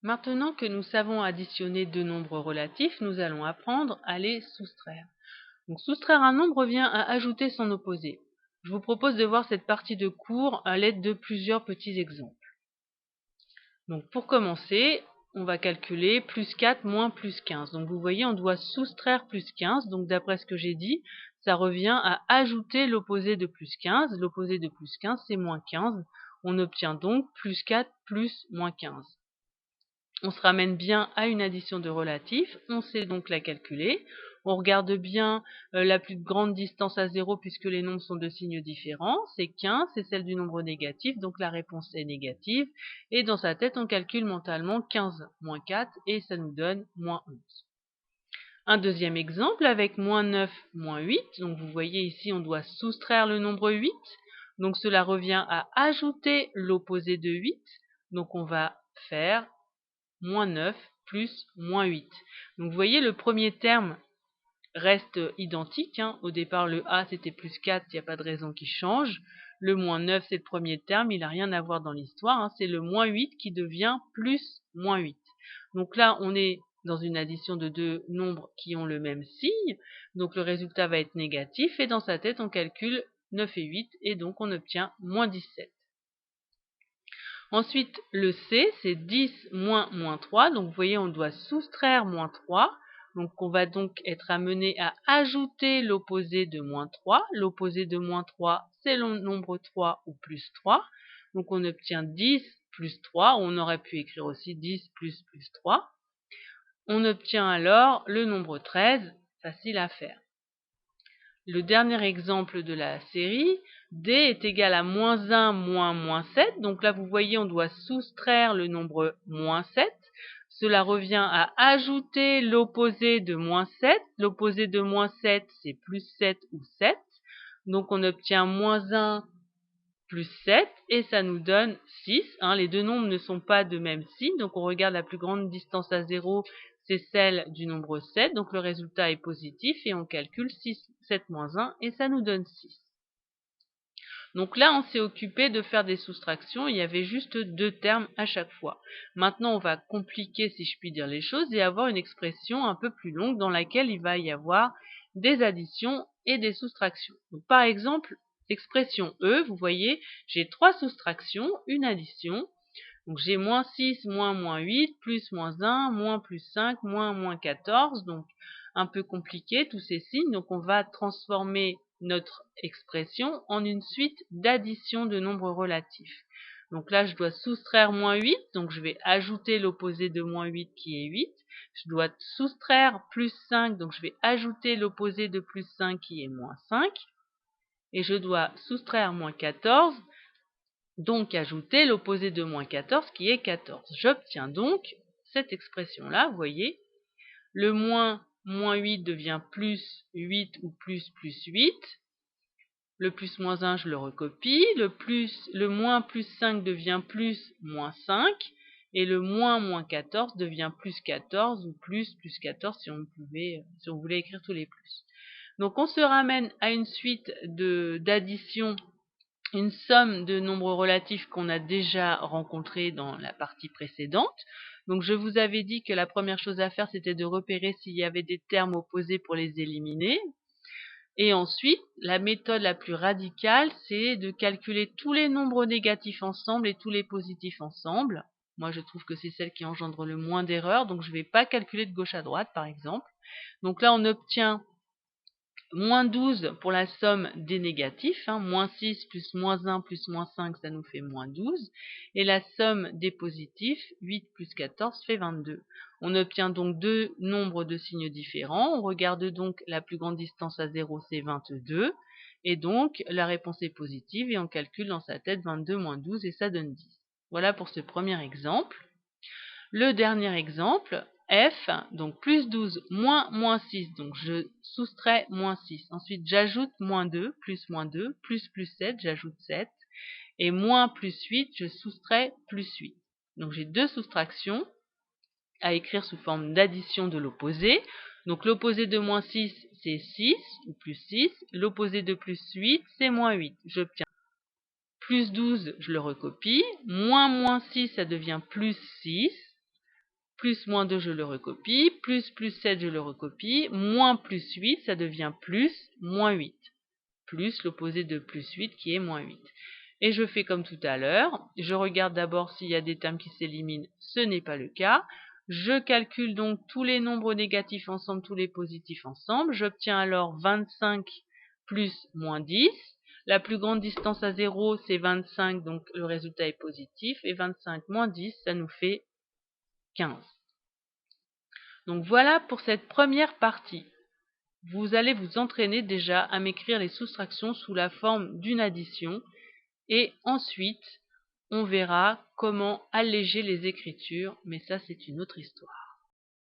Maintenant que nous savons additionner deux nombres relatifs, nous allons apprendre à les soustraire. Donc, soustraire un nombre revient à ajouter son opposé. Je vous propose de voir cette partie de cours à l'aide de plusieurs petits exemples. Donc, pour commencer, on va calculer plus 4 moins plus 15. Donc, vous voyez, on doit soustraire plus 15. Donc, d'après ce que j'ai dit, ça revient à ajouter l'opposé de plus 15. L'opposé de plus 15, c'est moins 15. On obtient donc plus 4 plus moins 15. On se ramène bien à une addition de relatifs, on sait donc la calculer. On regarde bien la plus grande distance à 0 puisque les nombres sont de signes différents. C'est 15, c'est celle du nombre négatif, donc la réponse est négative. Et dans sa tête, on calcule mentalement 15 moins 4 et ça nous donne moins 11. Un deuxième exemple avec moins 9 moins 8. Donc vous voyez ici, on doit soustraire le nombre 8. Donc cela revient à ajouter l'opposé de 8. Donc on va faire moins 9 plus moins 8. Donc vous voyez, le premier terme reste identique. Au départ, le A, c'était plus 4, il n'y a pas de raison qu'il change. Le moins 9, c'est le premier terme, il n'a rien à voir dans l'histoire. C'est le moins 8 qui devient plus moins 8. Donc là, on est dans une addition de deux nombres qui ont le même signe. Donc le résultat va être négatif. Et dans sa tête, on calcule 9 et 8. Et donc, on obtient moins 17. Ensuite, le C, c'est 10 moins moins 3. Donc, vous voyez, on doit soustraire moins 3. Donc, on va donc être amené à ajouter l'opposé de moins 3. L'opposé de moins 3, c'est le nombre 3 ou plus 3. Donc, on obtient 10 plus 3. On aurait pu écrire aussi 10 plus 3. On obtient alors le nombre 13, facile à faire. Le dernier exemple de la série, D est égal à moins 1 moins moins 7. Donc là, vous voyez, on doit soustraire le nombre moins 7. Cela revient à ajouter l'opposé de moins 7. L'opposé de moins 7, c'est plus 7 ou 7. Donc on obtient moins 1 plus 7 et ça nous donne 6. Les deux nombres ne sont pas de même signe. Donc on regarde la plus grande distance à 0, c'est celle du nombre 7, donc le résultat est positif et on calcule 6, 7 moins 1 et ça nous donne 6. Donc là, on s'est occupé de faire des soustractions, il y avait juste deux termes à chaque fois. Maintenant, on va compliquer, si je puis dire, les choses et avoir une expression un peu plus longue dans laquelle il va y avoir des additions et des soustractions. Donc, par exemple, l'expression E, vous voyez, j'ai trois soustractions, une addition. Donc j'ai moins 6, moins 8, plus moins 1, moins plus 5, moins 14. Donc un peu compliqué tous ces signes. Donc on va transformer notre expression en une suite d'addition de nombres relatifs. Donc là je dois soustraire moins 8. Donc je vais ajouter l'opposé de moins 8 qui est 8. Je dois soustraire plus 5. Donc je vais ajouter l'opposé de plus 5 qui est moins 5. Et je dois soustraire moins 14. Donc ajouter l'opposé de moins 14 qui est 14. J'obtiens donc cette expression-là, vous voyez. Le moins 8 devient plus 8 ou plus 8. Le plus moins 1, je le recopie. Le moins plus 5 devient plus moins 5. Et le moins 14 devient plus 14 ou plus 14 si on voulait écrire tous les plus. Donc on se ramène à une suite d'additions, une somme de nombres relatifs qu'on a déjà rencontrés dans la partie précédente. Donc je vous avais dit que la première chose à faire, c'était de repérer s'il y avait des termes opposés pour les éliminer. Et ensuite, la méthode la plus radicale, c'est de calculer tous les nombres négatifs ensemble et tous les positifs ensemble. Moi, je trouve que c'est celle qui engendre le moins d'erreurs, donc je ne vais pas calculer de gauche à droite, par exemple. Donc là, on obtient moins 12 pour la somme des négatifs. Moins 6 plus moins 1 plus moins 5, ça nous fait moins 12. Et la somme des positifs, 8 plus 14, fait 22. On obtient donc deux nombres de signes différents. On regarde donc la plus grande distance à 0, c'est 22. Et donc, la réponse est positive et on calcule dans sa tête 22 moins 12 et ça donne 10. Voilà pour ce premier exemple. Le dernier exemple, F, donc plus 12 moins 6, donc je soustrais moins 6. Ensuite, j'ajoute moins 2, plus 7, j'ajoute 7. Et moins plus 8, je soustrais plus 8. Donc j'ai deux soustractions à écrire sous forme d'addition de l'opposé. Donc l'opposé de moins 6, c'est 6, ou plus 6. L'opposé de plus 8, c'est moins 8. J'obtiens plus 12, je le recopie. Moins 6, ça devient plus 6. plus moins 2, je le recopie, plus 7, je le recopie, moins plus 8, ça devient plus moins 8, plus l'opposé de plus 8 qui est moins 8. Et je fais comme tout à l'heure, je regarde d'abord s'il y a des termes qui s'éliminent, ce n'est pas le cas. Je calcule donc tous les nombres négatifs ensemble, tous les positifs ensemble, j'obtiens alors 25 plus moins 10. La plus grande distance à 0, c'est 25, donc le résultat est positif, et 25 moins 10, ça nous fait 15. Donc voilà pour cette première partie. Vous allez vous entraîner déjà à m'écrire les soustractions sous la forme d'une addition, et ensuite, on verra comment alléger les écritures, mais ça c'est une autre histoire.